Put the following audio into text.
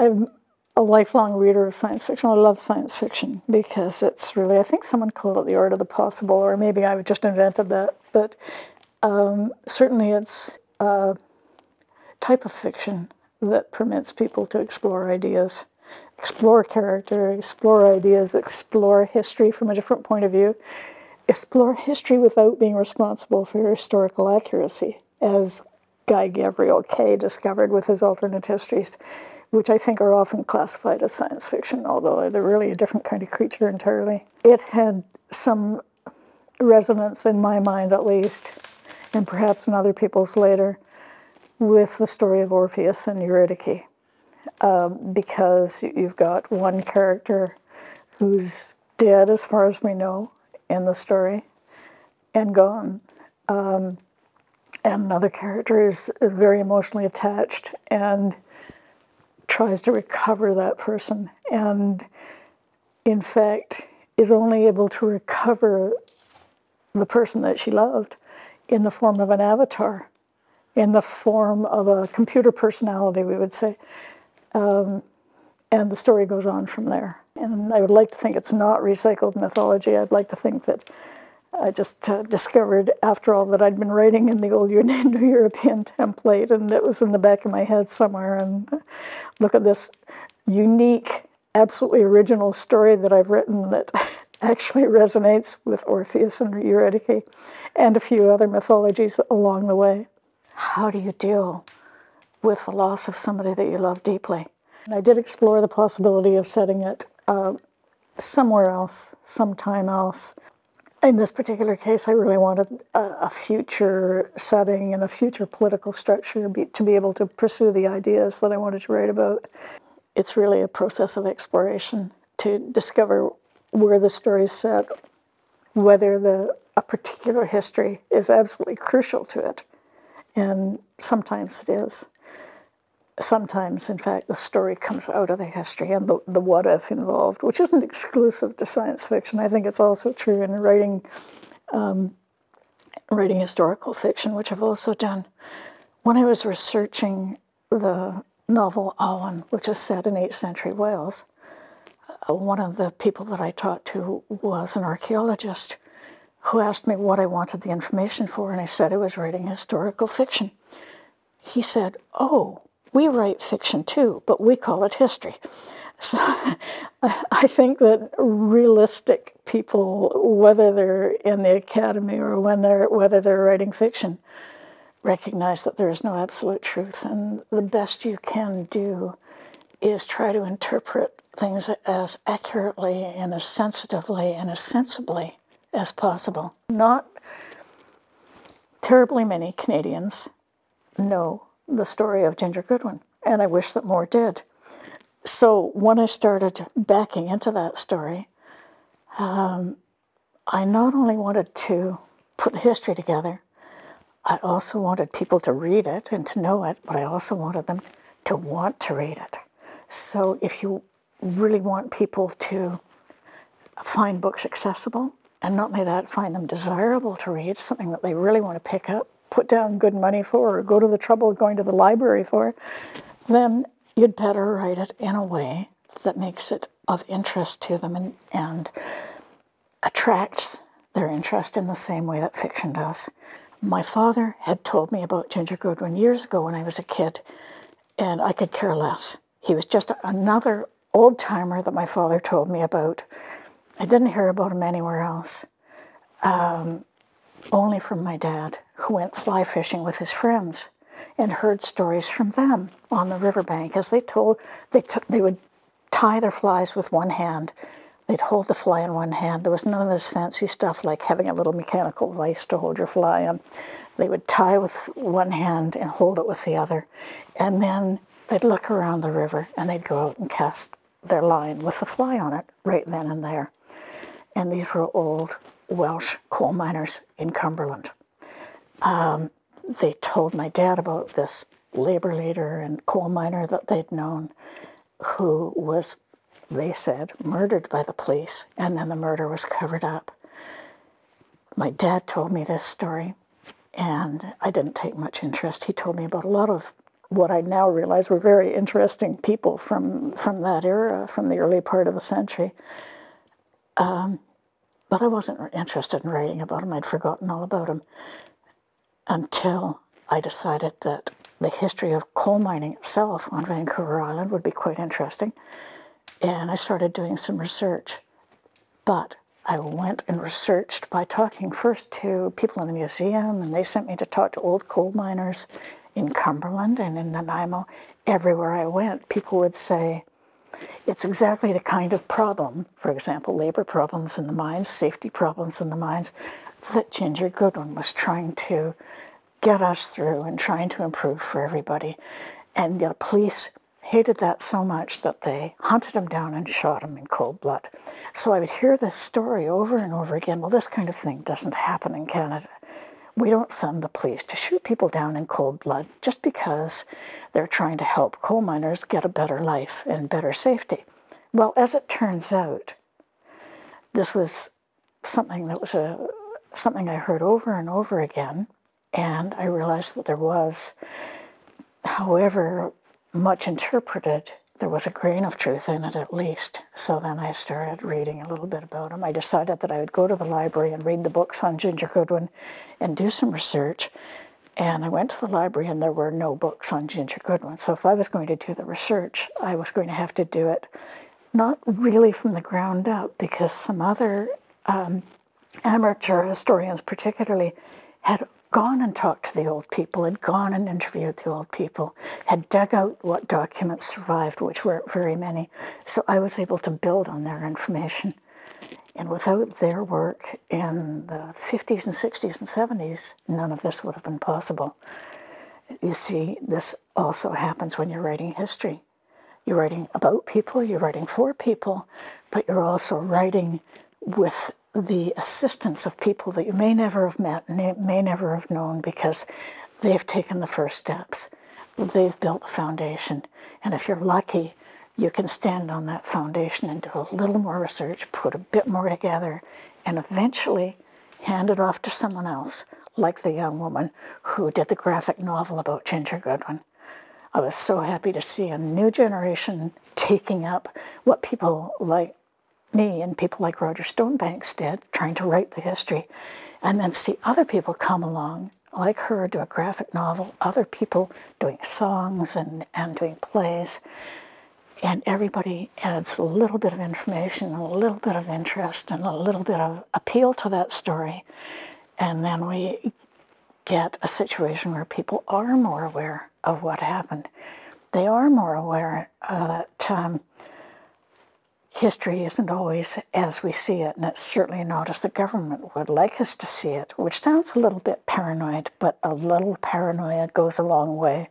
I'm a lifelong reader of science fiction. I love science fiction because it's really, I think someone called it the art of the possible, or maybe I just invented that, but certainly it's a type of fiction that permits people to explore ideas, explore character, explore ideas, explore history from a different point of view, explore history without being responsible for historical accuracy, as Guy Gabriel Kay discovered with his alternate histories, which I think are often classified as science fiction, although they're really a different kind of creature entirely. It had some resonance in my mind, at least, and perhaps in other people's later, with the story of Orpheus and Eurydice, because you've got one character who's dead, as far as we know, in the story, and gone. And another character is very emotionally attached and tries to recover that person, and in fact is only able to recover the person that she loved in the form of an avatar, in the form of a computer personality, we would say. And the story goes on from there. And I would like to think it's not recycled mythology. I'd like to think that I just discovered, after all, that I'd been writing in the old Indo-European template, and it was in the back of my head somewhere. And look at this unique, absolutely original story that I've written that actually resonates with Orpheus and Eurydice and a few other mythologies along the way. How do you deal with the loss of somebody that you love deeply? And I did explore the possibility of setting it somewhere else, sometime else. In this particular case, I really wanted a future setting and a future political structure to be able to pursue the ideas that I wanted to write about. It's really a process of exploration to discover where the story is set, whether a particular history is absolutely crucial to it. And sometimes it is. Sometimes, in fact, the story comes out of the history and the what-if involved, which isn't exclusive to science fiction. I think it's also true in writing historical fiction, which I've also done. When I was researching the novel Alan, which is set in 8th century Wales, one of the people that I talked to was an archaeologist who asked me what I wanted the information for, and I said I was writing historical fiction. He said, "Oh, we write fiction too, but we call it history." So I think that realistic people, whether they're in the academy or whether they're writing fiction, recognize that there is no absolute truth, and the best you can do is try to interpret things as accurately and as sensitively and as sensibly as possible. Not terribly many Canadians know the story of Ginger Goodwin, and I wish that more did. So when I started backing into that story, I not only wanted to put the history together, I also wanted people to read it and to know it, but I also wanted them to want to read it. So if you really want people to find books accessible, and not only that, find them desirable to read, something that they really want to pick up, put down good money for, or go to the trouble of going to the library for, then you'd better write it in a way that makes it of interest to them and attracts their interest in the same way that fiction does. My father had told me about Ginger Goodwin years ago when I was a kid, and I could care less. He was just another old-timer that my father told me about. I didn't hear about him anywhere else, only from my dad, who went fly fishing with his friends and heard stories from them on the riverbank. As they would tie their flies with one hand. They'd hold the fly in one hand. There was none of this fancy stuff like having a little mechanical vise to hold your fly on. They would tie with one hand and hold it with the other. And then they'd look around the river and they'd go out and cast their line with the fly on it right then and there. And these were old Welsh coal miners in Cumberland. They told my dad about this labor leader and coal miner that they'd known who was, they said, murdered by the police, and then the murder was covered up. My dad told me this story, and I didn't take much interest. He told me about a lot of what I now realize were very interesting people from that era, from the early part of the century. But I wasn't interested in writing about them. I'd forgotten all about them until I decided that the history of coal mining itself on Vancouver Island would be quite interesting. And I started doing some research. But I went and researched by talking first to people in the museum, and they sent me to talk to old coal miners in Cumberland and in Nanaimo. Everywhere I went, people would say, it's exactly the kind of problem, for example, labor problems in the mines, safety problems in the mines, that Ginger Goodwin was trying to get us through and trying to improve for everybody. And the police hated that so much that they hunted him down and shot him in cold blood. So I would hear this story over and over again. Well, this kind of thing doesn't happen in Canada. We don't send the police to shoot people down in cold blood just because they're trying to help coal miners get a better life and better safety. Well, as it turns out, this was something that was something I heard over and over again, and I realized that there was, however much interpreted, there was a grain of truth in it at least. So then I started reading a little bit about him. I decided that I would go to the library and read the books on Ginger Goodwin and do some research. And I went to the library and there were no books on Ginger Goodwin. So if I was going to do the research, I was going to have to do it not really from the ground up, because some other amateur historians particularly had gone and talked to the old people, had gone and interviewed the old people, had dug out what documents survived, which weren't very many. So I was able to build on their information. And without their work in the 50s and 60s and 70s, none of this would have been possible. You see, this also happens when you're writing history. You're writing about people, you're writing for people, but you're also writing with the assistance of people that you may never have met and may never have known, because they've taken the first steps. They've built the foundation. And if you're lucky, you can stand on that foundation and do a little more research, put a bit more together, and eventually hand it off to someone else, like the young woman who did the graphic novel about Ginger Goodwin. I was so happy to see a new generation taking up what people like me and people like Roger Stonebanks did, trying to write the history, and then see other people come along like her, do a graphic novel, other people doing songs and doing plays, and everybody adds a little bit of information, a little bit of interest, and a little bit of appeal to that story, and then we get a situation where people are more aware of what happened. They are more aware that history isn't always as we see it, and it's certainly not as the government would like us to see it, which sounds a little bit paranoid, but a little paranoia goes a long way.